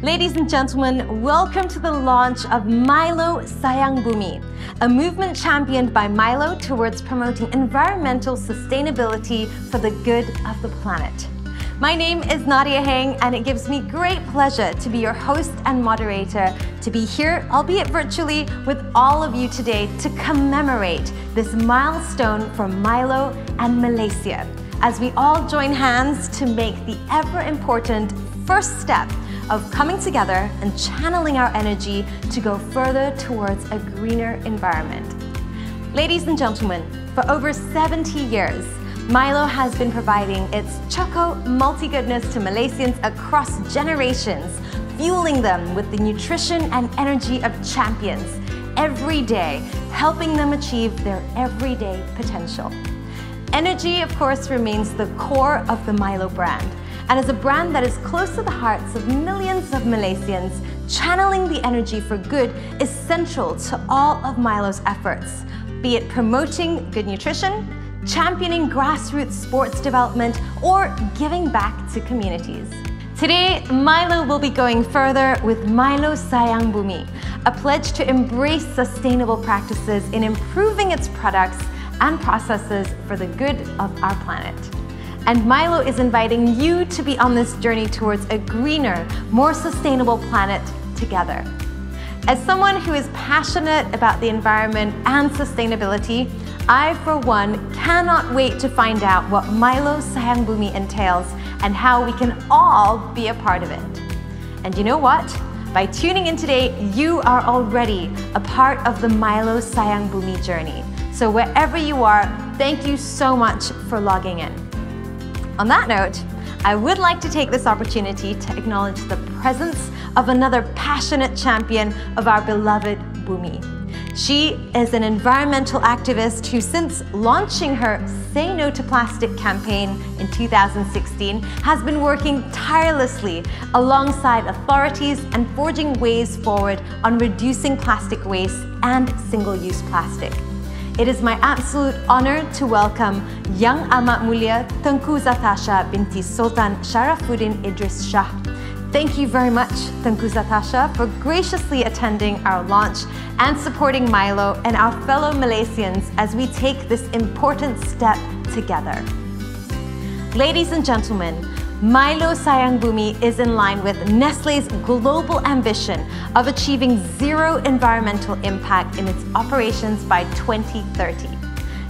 Ladies and gentlemen, welcome to the launch of Milo Sayang Bumi, a movement championed by Milo towards promoting environmental sustainability for the good of the planet. My name is Nadia Heng, and it gives me great pleasure to be your host and moderator, to be here, albeit virtually, with all of you today to commemorate this milestone for Milo and Malaysia, as we all join hands to make the ever-important first step of coming together and channeling our energy to go further towards a greener environment. Ladies and gentlemen, for over 70 years, Milo has been providing its choco multi-goodness to Malaysians across generations, fueling them with the nutrition and energy of champions every day, helping them achieve their everyday potential. Energy, of course, remains the core of the Milo brand. And as a brand that is close to the hearts of millions of Malaysians, channeling the energy for good is central to all of Milo's efforts, be it promoting good nutrition, championing grassroots sports development, or giving back to communities. Today, Milo will be going further with Milo Sayang Bumi, a pledge to embrace sustainable practices in improving its products and processes for the good of our planet. And Milo is inviting you to be on this journey towards a greener, more sustainable planet together. As someone who is passionate about the environment and sustainability, I, for one, cannot wait to find out what Milo Sayang Bumi entails and how we can all be a part of it. And you know what? By tuning in today, you are already a part of the Milo Sayang Bumi journey. So wherever you are, thank you so much for logging in. On that note, I would like to take this opportunity to acknowledge the presence of another passionate champion of our beloved Bumi. She is an environmental activist who, since launching her Say No to Plastic campaign in 2016, has been working tirelessly alongside authorities and forging ways forward on reducing plastic waste and single-use plastic. It is my absolute honor to welcome Yang Amat Mulia Tengku Zatasha binti Sultan Sharafuddin Idris Shah. Thank you very much, Tengku Zatasha, for graciously attending our launch and supporting Milo and our fellow Malaysians as we take this important step together. Ladies and gentlemen, Milo Sayang Bumi is in line with Nestle's global ambition of achieving zero environmental impact in its operations by 2030.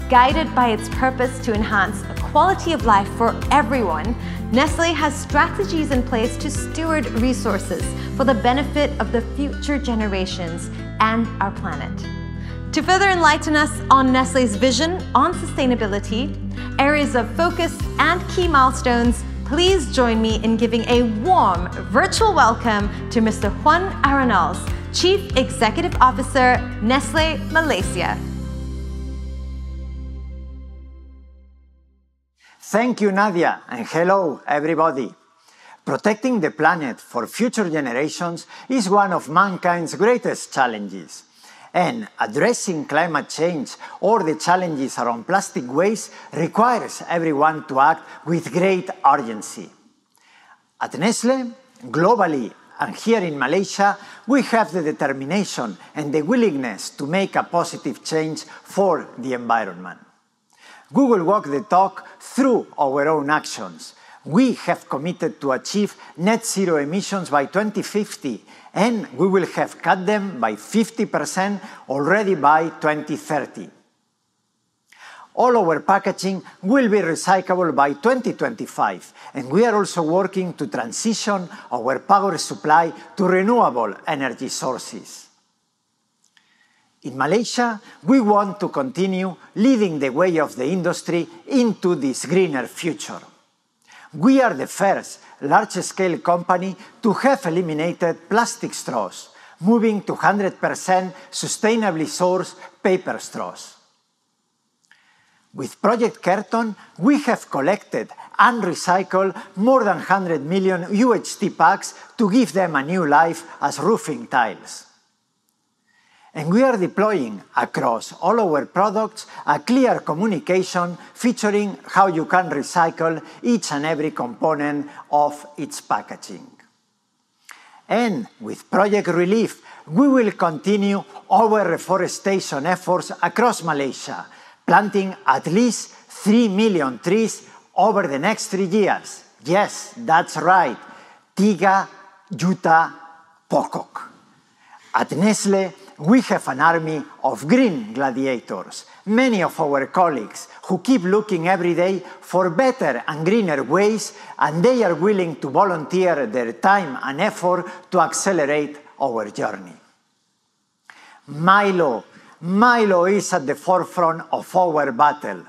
Guided by its purpose to enhance quality of life for everyone, Nestle has strategies in place to steward resources for the benefit of the future generations and our planet. To further enlighten us on Nestle's vision on sustainability, areas of focus, and key milestones, please join me in giving a warm virtual welcome to Mr. Juan Arenals, Chief Executive Officer, Nestle Malaysia. Thank you, Nadia, and hello, everybody. Protecting the planet for future generations is one of mankind's greatest challenges. And addressing climate change or the challenges around plastic waste requires everyone to act with great urgency. At Nestle, globally and here in Malaysia, we have the determination and the willingness to make a positive change for the environment. We will walk the talk through our own actions. We have committed to achieve net zero emissions by 2050, and we will have cut them by 50% already by 2030. All our packaging will be recyclable by 2025, and we are also working to transition our power supply to renewable energy sources. In Malaysia, we want to continue leading the way of the industry into this greener future. We are the first large-scale company to have eliminated plastic straws, moving to 100% sustainably sourced paper straws. With Project Carton, we have collected and recycled more than 100 million UHT packs to give them a new life as roofing tiles. And we are deploying across all our products a clear communication featuring how you can recycle each and every component of its packaging. And with Project Relief, we will continue our reforestation efforts across Malaysia, planting at least 3 million trees over the next 3 years. Yes, that's right, 3 juta pokok. At Nestle, we have an army of green gladiators, many of our colleagues who keep looking every day for better and greener ways, and they are willing to volunteer their time and effort to accelerate our journey. Milo is at the forefront of our battle.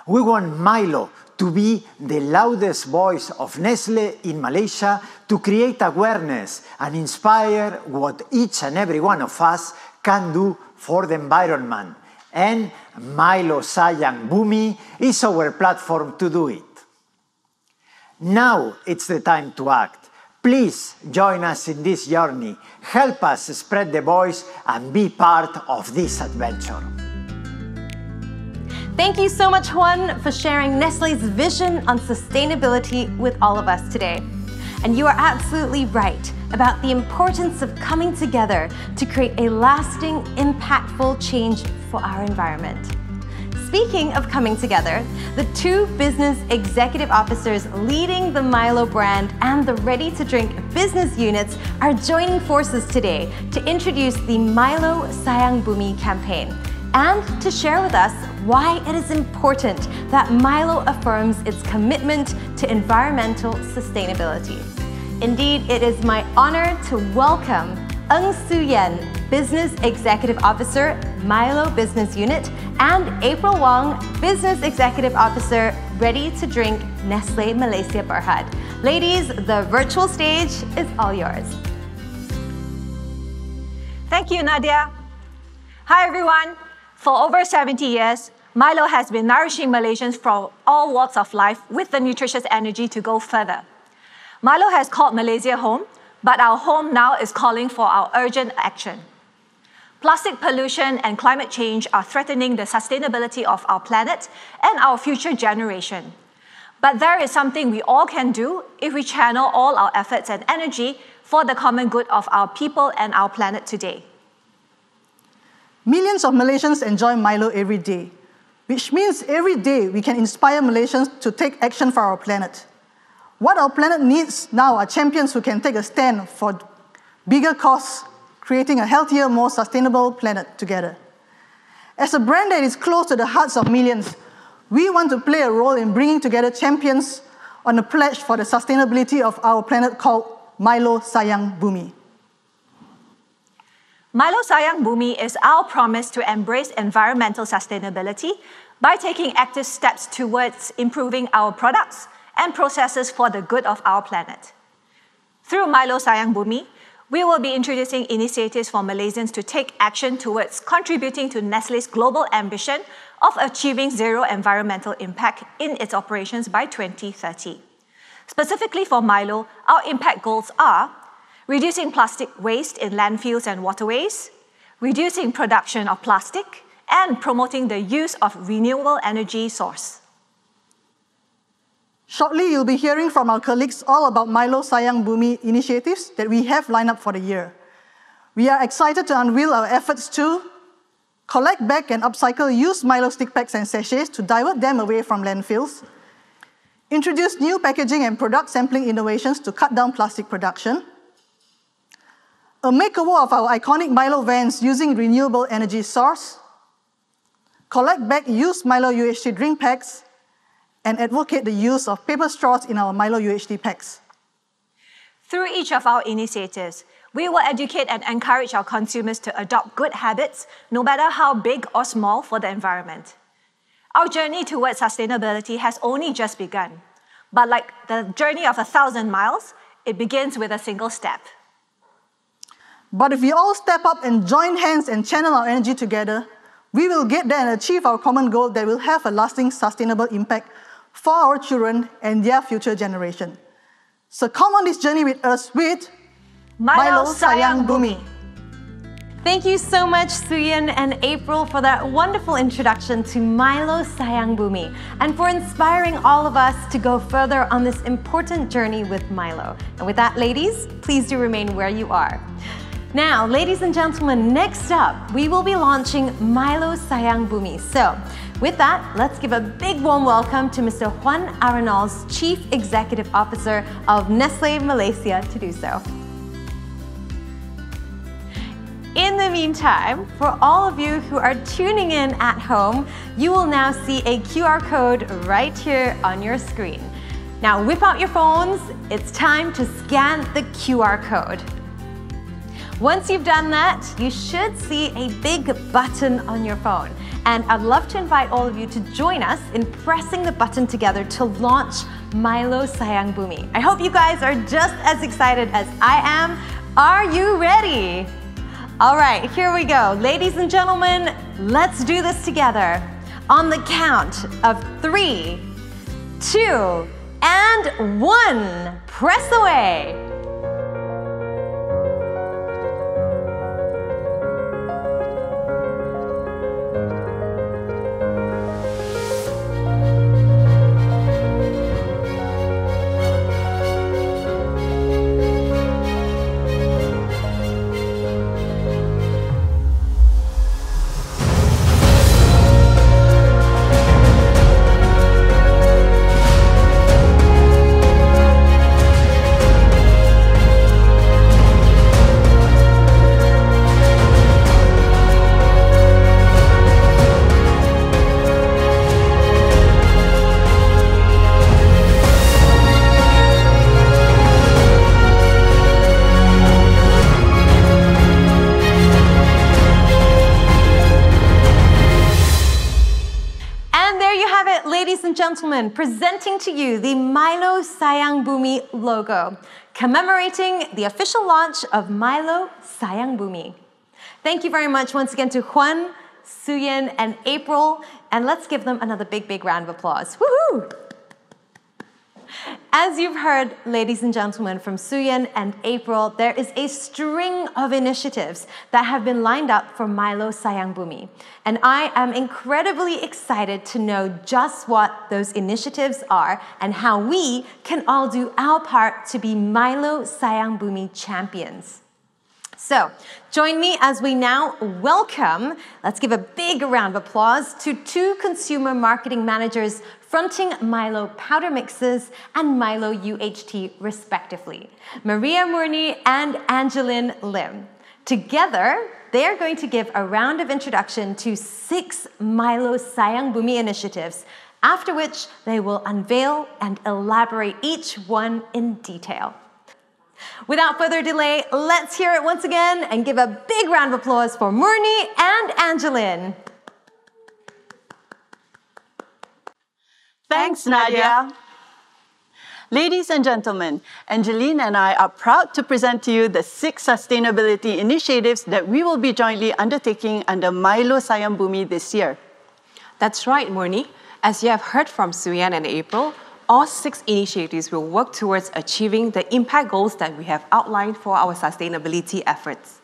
We want Milo to be the loudest voice of Nestle in Malaysia, to create awareness and inspire what each and every one of us can do for the environment. And Milo Sayang Bumi is our platform to do it. Now it's the time to act. Please join us in this journey. Help us spread the voice and be part of this adventure. Thank you so much, Juan, for sharing Nestle's vision on sustainability with all of us today. And you are absolutely right about the importance of coming together to create a lasting, impactful change for our environment. Speaking of coming together, the 2 business executive officers leading the Milo brand and the ready-to-drink business units are joining forces today to introduce the Milo Sayang Bumi campaign and to share with us why it is important that Milo affirms its commitment to environmental sustainability. Indeed, it is my honor to welcome Eng Su-yen, Business Executive Officer, Milo Business Unit, and April Wong, Business Executive Officer, Ready to Drink, Nestle Malaysia Berhad. Ladies, the virtual stage is all yours. Thank you, Nadia. Hi, everyone. For over 70 years, Milo has been nourishing Malaysians from all walks of life with the nutritious energy to go further. Milo has called Malaysia home, but our home now is calling for our urgent action. Plastic pollution and climate change are threatening the sustainability of our planet and our future generation. But there is something we all can do if we channel all our efforts and energy for the common good of our people and our planet today. Millions of Malaysians enjoy Milo every day, which means every day we can inspire Malaysians to take action for our planet. What our planet needs now are champions who can take a stand for bigger cause, creating a healthier, more sustainable planet together. As a brand that is close to the hearts of millions, we want to play a role in bringing together champions on a pledge for the sustainability of our planet called Milo Sayang Bumi. Milo Sayang Bumi is our promise to embrace environmental sustainability by taking active steps towards improving our products and processes for the good of our planet. Through Milo Sayang Bumi, we will be introducing initiatives for Malaysians to take action towards contributing to Nestle's global ambition of achieving zero environmental impact in its operations by 2030. Specifically for Milo, our impact goals are reducing plastic waste in landfills and waterways, reducing production of plastic, and promoting the use of renewable energy source. Shortly, you'll be hearing from our colleagues all about Milo Sayang Bumi initiatives that we have lined up for the year. We are excited to unveil our efforts to collect back and upcycle used Milo stick packs and sachets to divert them away from landfills, introduce new packaging and product sampling innovations to cut down plastic production, a makeover of our iconic Milo vans using renewable energy source, collect back used Milo UHT drink packs, and advocate the use of paper straws in our Milo UHT packs. Through each of our initiatives, we will educate and encourage our consumers to adopt good habits, no matter how big or small, for the environment. Our journey towards sustainability has only just begun, but like the journey of 1,000 miles, it begins with a single step. But if we all step up and join hands and channel our energy together, we will get there and achieve our common goal that will have a lasting, sustainable impact for our children and their future generation. So come on this journey with us with Milo Sayang Bumi. Thank you so much, Suyan and April, for that wonderful introduction to Milo Sayang Bumi and for inspiring all of us to go further on this important journey with Milo. And with that, ladies, please do remain where you are. Now, ladies and gentlemen, next up, we will be launching Milo Sayang Bumi. So, with that, let's give a big warm welcome to Mr. Juan Arenals, Chief Executive Officer of Nestle Malaysia, to do so. In the meantime, for all of you who are tuning in at home, you will now see a QR code right here on your screen. Now whip out your phones, it's time to scan the QR code. Once you've done that, you should see a big button on your phone. And I'd love to invite all of you to join us in pressing the button together to launch Milo Sayang Bumi. I hope you guys are just as excited as I am. Are you ready? All right, here we go. Ladies and gentlemen, let's do this together. On the count of 3, 2, and 1, press away. Ladies and gentlemen, presenting to you the Milo Sayang Bumi logo, commemorating the official launch of Milo Sayang Bumi. Thank you very much once again to Juan, Suyan, and April, and let's give them another big round of applause. Woohoo! As you've heard, ladies and gentlemen, from Suyan and April, there is a string of initiatives that have been lined up for Milo Sayang Bumi. And I am incredibly excited to know just what those initiatives are and how we can all do our part to be Milo Sayang Bumi champions. So, join me as we now welcome, let's give a big round of applause to 2 consumer marketing managers fronting Milo powder mixes and Milo UHT respectively, Maria Murni and Angeline Lim. Together, they are going to give a round of introduction to 6 Milo Sayang Bumi initiatives, after which they will unveil and elaborate each one in detail. Without further delay, let's hear it once again and give a big round of applause for Murni and Angeline. Thanks, Nadia. Ladies and gentlemen, Angeline and I are proud to present to you the 6 sustainability initiatives that we will be jointly undertaking under Milo Sayang Bumi this year. That's right, Murni. As you have heard from Suyan and April, all 6 initiatives will work towards achieving the impact goals that we have outlined for our sustainability efforts.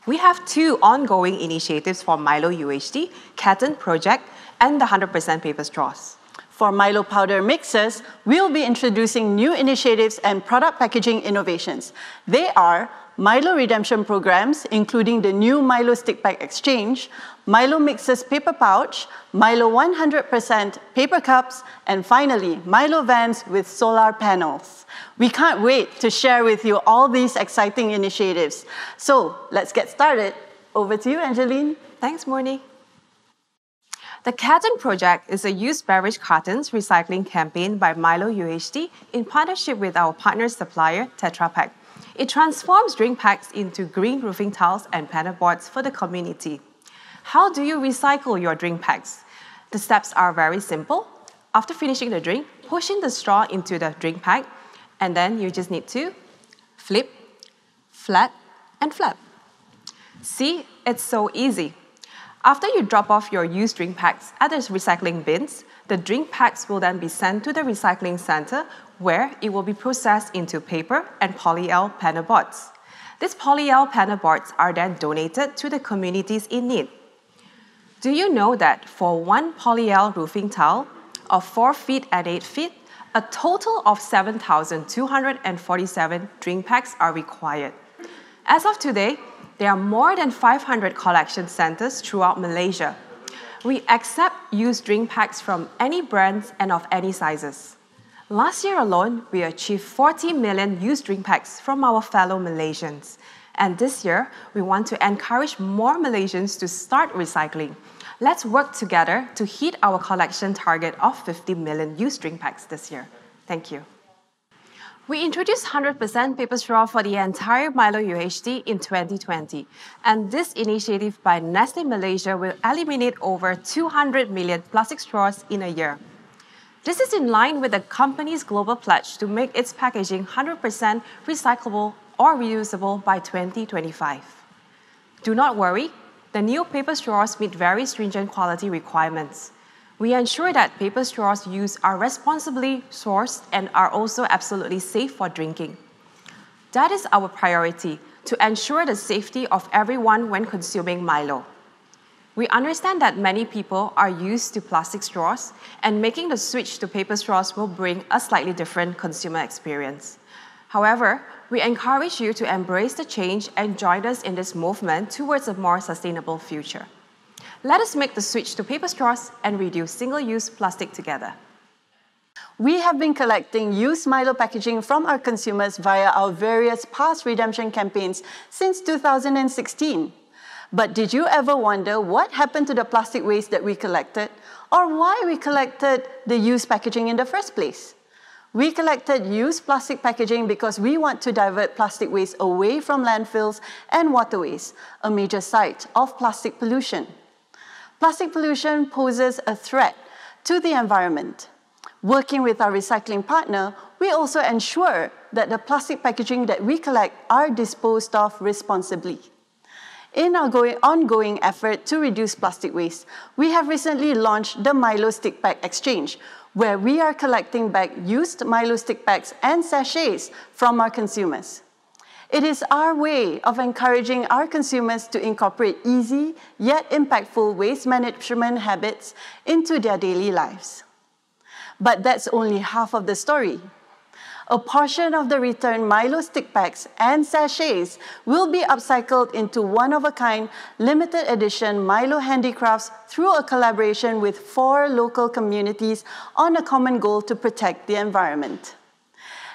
We have 2 ongoing initiatives for Milo UHT, Carton Project, and the 100% paper straws. For Milo powder mixes, we'll be introducing new initiatives and product packaging innovations. They are Milo redemption programs, including the new Milo Stick Pack Exchange, Milo Mixes Paper Pouch, Milo 100% Paper Cups, and finally, Milo Vans with solar panels. We can't wait to share with you all these exciting initiatives. So, let's get started. Over to you, Angeline. Thanks, Murni. The Carton Project is a used beverage cartons recycling campaign by Milo UHT in partnership with our partner supplier, Tetra Pak. It transforms drink packs into green roofing tiles and panel boards for the community. How do you recycle your drink packs? The steps are very simple. After finishing the drink, push in the straw into the drink pack, and then you just need to flip, flat, and flap. See, it's so easy. After you drop off your used drink packs at the recycling bins, the drink packs will then be sent to the recycling center where it will be processed into paper and poly-L panel boards. These polyel panel boards are then donated to the communities in need. Do you know that for one polyel roofing tile of 4 feet and 8 feet, a total of 7,247 drink packs are required? As of today, there are more than 500 collection centers throughout Malaysia. We accept used drink packs from any brands and of any sizes. Last year alone, we achieved 40 million used drink packs from our fellow Malaysians. And this year, we want to encourage more Malaysians to start recycling. Let's work together to hit our collection target of 50 million used drink packs this year. Thank you. We introduced 100% paper straw for the entire Milo UHT in 2020, and this initiative by Nestle Malaysia will eliminate over 200 million plastic straws in a year. This is in line with the company's global pledge to make its packaging 100% recyclable or reusable by 2025. Do not worry, the new paper straws meet very stringent quality requirements. We ensure that paper straws used are responsibly sourced and are also absolutely safe for drinking. That is our priority, to ensure the safety of everyone when consuming Milo. We understand that many people are used to plastic straws, and making the switch to paper straws will bring a slightly different consumer experience. However, we encourage you to embrace the change and join us in this movement towards a more sustainable future. Let us make the switch to paper straws and reduce single-use plastic together. We have been collecting used Milo packaging from our consumers via our various past redemption campaigns since 2016. But did you ever wonder what happened to the plastic waste that we collected, or why we collected the used packaging in the first place? We collected used plastic packaging because we want to divert plastic waste away from landfills and waterways, a major site of plastic pollution. Plastic pollution poses a threat to the environment. Working with our recycling partner, we also ensure that the plastic packaging that we collect are disposed of responsibly. In our ongoing effort to reduce plastic waste, we have recently launched the Milo Stick Pack Exchange, where we are collecting back used Milo stick packs and sachets from our consumers. It is our way of encouraging our consumers to incorporate easy yet impactful waste management habits into their daily lives. But that's only half of the story. A portion of the returned Milo stick packs and sachets will be upcycled into one-of-a-kind limited edition Milo handicrafts through a collaboration with 4 local communities on a common goal to protect the environment.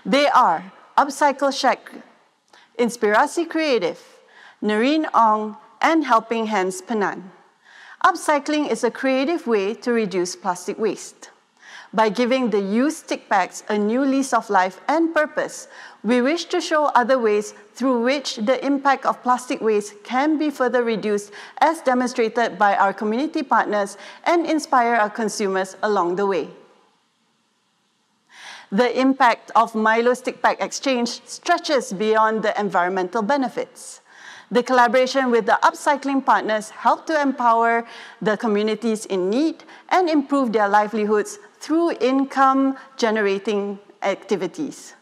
They are Upcycle Shack, Inspirasi Creative, Narine Ong, and Helping Hands Penang. Upcycling is a creative way to reduce plastic waste. By giving the used stick packs a new lease of life and purpose, we wish to show other ways through which the impact of plastic waste can be further reduced, as demonstrated by our community partners, and inspire our consumers along the way. The impact of Milo Stick Pack Exchange stretches beyond the environmental benefits. The collaboration with the upcycling partners helped to empower the communities in need and improve their livelihoods through income-generating activities.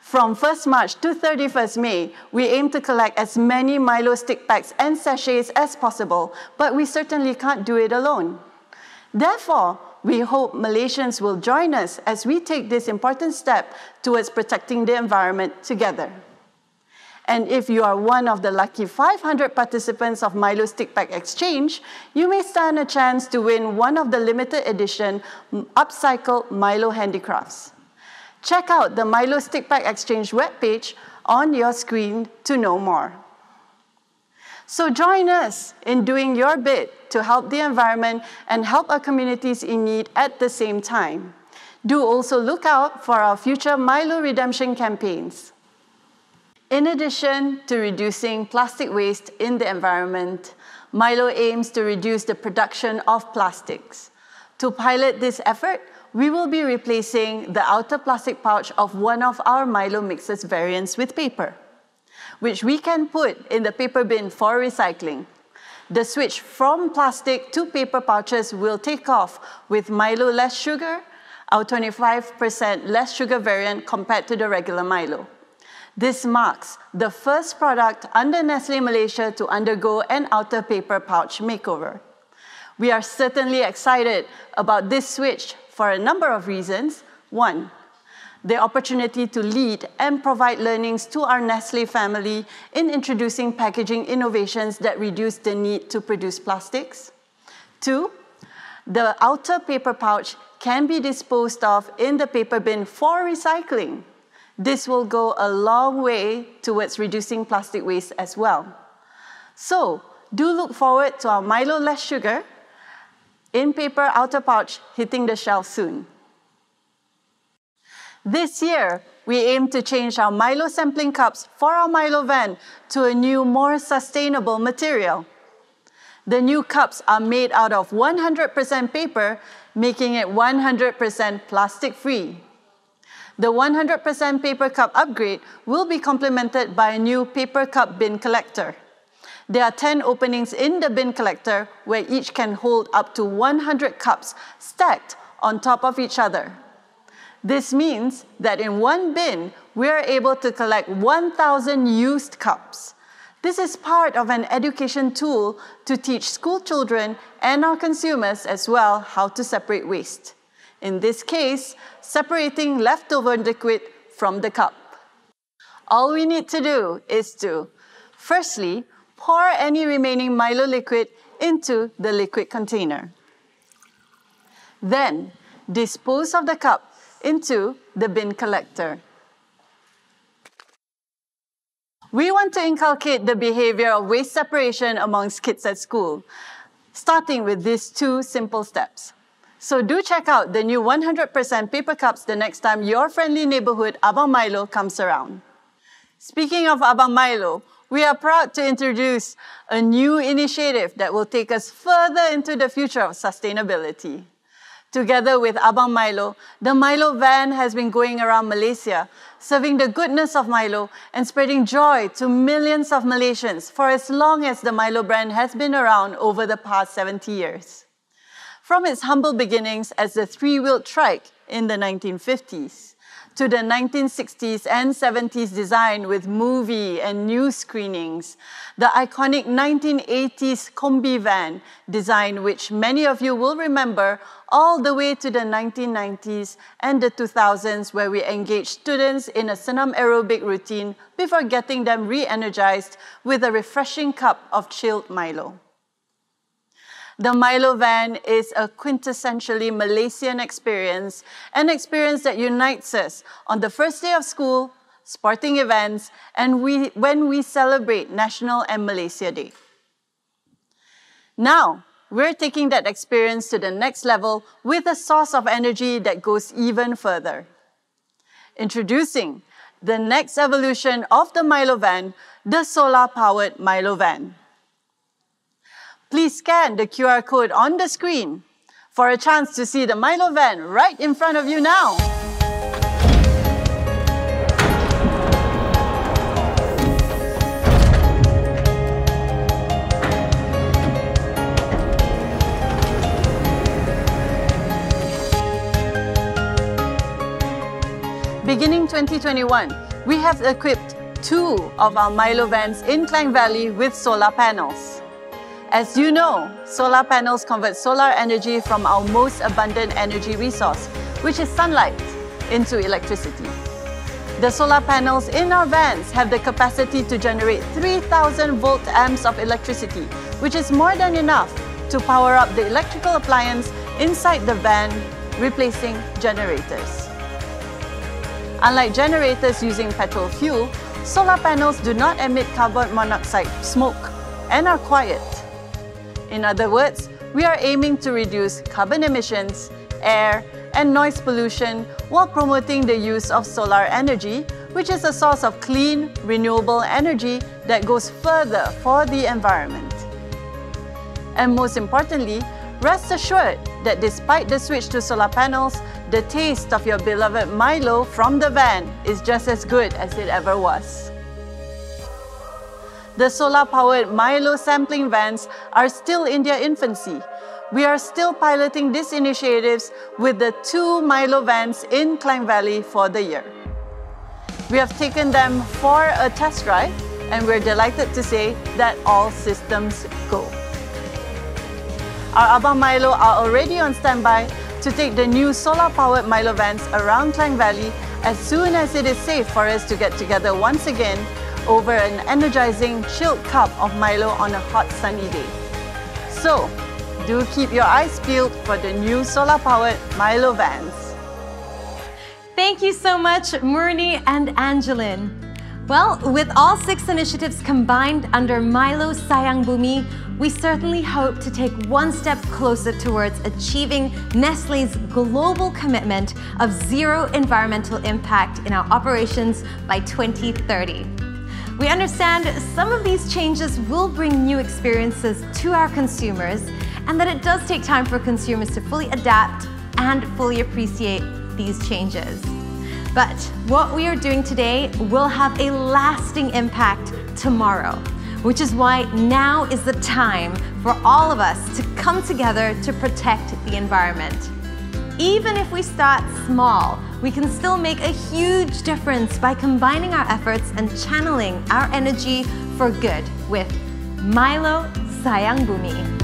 From 1st March to 31st May, we aim to collect as many Milo stick packs and sachets as possible, but we certainly can't do it alone. Therefore, we hope Malaysians will join us as we take this important step towards protecting the environment together. And if you are one of the lucky 500 participants of Milo Stick Pack Exchange, you may stand a chance to win one of the limited edition upcycled Milo handicrafts. Check out the Milo Stick Pack Exchange webpage on your screen to know more. So join us in doing your bit to help the environment and help our communities in need at the same time. Do also look out for our future Milo redemption campaigns. In addition to reducing plastic waste in the environment, Milo aims to reduce the production of plastics. To pilot this effort, we will be replacing the outer plastic pouch of one of our Milo mixes variants with paper, which we can put in the paper bin for recycling. The switch from plastic to paper pouches will take off with Milo less sugar, our 25% less sugar variant compared to the regular Milo. This marks the first product under Nestle Malaysia to undergo an outer paper pouch makeover. We are certainly excited about this switch for a number of reasons. One, the opportunity to lead and provide learnings to our Nestle family in introducing packaging innovations that reduce the need to produce plastics. Two, the outer paper pouch can be disposed of in the paper bin for recycling. This will go a long way towards reducing plastic waste as well. So, do look forward to our Milo less sugar in paper outer pouch hitting the shelf soon. This year, we aim to change our Milo sampling cups for our Milo van to a new, more sustainable material. The new cups are made out of 100% paper, making it 100% plastic-free. The 100% paper cup upgrade will be complemented by a new paper cup bin collector. There are 10 openings in the bin collector where each can hold up to 100 cups stacked on top of each other. This means that in one bin, we are able to collect 1,000 used cups. This is part of an education tool to teach school children and our consumers as well how to separate waste. In this case, separating leftover liquid from the cup. All we need to do is to, firstly, pour any remaining Milo liquid into the liquid container. Then, dispose of the cup into the bin collector. We want to inculcate the behavior of waste separation amongst kids at school, starting with these two simple steps. So do check out the new 100% paper cups the next time your friendly neighborhood Abang Milo comes around. Speaking of Abang Milo, we are proud to introduce a new initiative that will take us further into the future of sustainability. Together with Abang Milo, the Milo van has been going around Malaysia, serving the goodness of Milo and spreading joy to millions of Malaysians for as long as the Milo brand has been around over the past 70 years. From its humble beginnings as the three-wheeled trike in the 1950s, to the 1960s and 70s design with movie and news screenings, the iconic 1980s Kombi van design, which many of you will remember, all the way to the 1990s and the 2000s, where we engaged students in a senam aerobic routine before getting them re-energized with a refreshing cup of chilled Milo. The Milo van is a quintessentially Malaysian experience, an experience that unites us on the first day of school, sporting events, and when we celebrate National and Malaysia Day. Now, we're taking that experience to the next level with a source of energy that goes even further. Introducing the next evolution of the Milo van, the solar-powered Milo van. Please scan the QR code on the screen for a chance to see the Milo van right in front of you now. Beginning 2021, we have equipped 2 of our Milo vans in Klang Valley with solar panels. As you know, solar panels convert solar energy from our most abundant energy resource, which is sunlight, into electricity. The solar panels in our vans have the capacity to generate 3,000 volt amps of electricity, which is more than enough to power up the electrical appliance inside the van, replacing generators. Unlike generators using petrol fuel, solar panels do not emit carbon monoxide smoke and are quiet. In other words, we are aiming to reduce carbon emissions, air, and noise pollution while promoting the use of solar energy, which is a source of clean, renewable energy that goes further for the environment. And most importantly, rest assured that despite the switch to solar panels, the taste of your beloved Milo from the van is just as good as it ever was. The solar-powered Milo sampling vans are still in their infancy. We are still piloting these initiatives with the 2 Milo vans in Klang Valley for the year. We have taken them for a test drive, and we're delighted to say that all systems go. Our Abang Milo are already on standby to take the new solar-powered Milo vans around Klang Valley as soon as it is safe for us to get together once again over an energizing, chilled cup of Milo on a hot, sunny day. So, do keep your eyes peeled for the new solar-powered Milo vans. Thank you so much, Murni and Angeline. Well, with all 6 initiatives combined under Milo Sayang Bumi, we certainly hope to take one step closer towards achieving Nestle's global commitment of zero environmental impact in our operations by 2030. We understand some of these changes will bring new experiences to our consumers, and that it does take time for consumers to fully adapt and fully appreciate these changes. But what we are doing today will have a lasting impact tomorrow, which is why now is the time for all of us to come together to protect the environment. Even if we start small, we can still make a huge difference by combining our efforts and channeling our energy for good with Milo Sayang Bumi.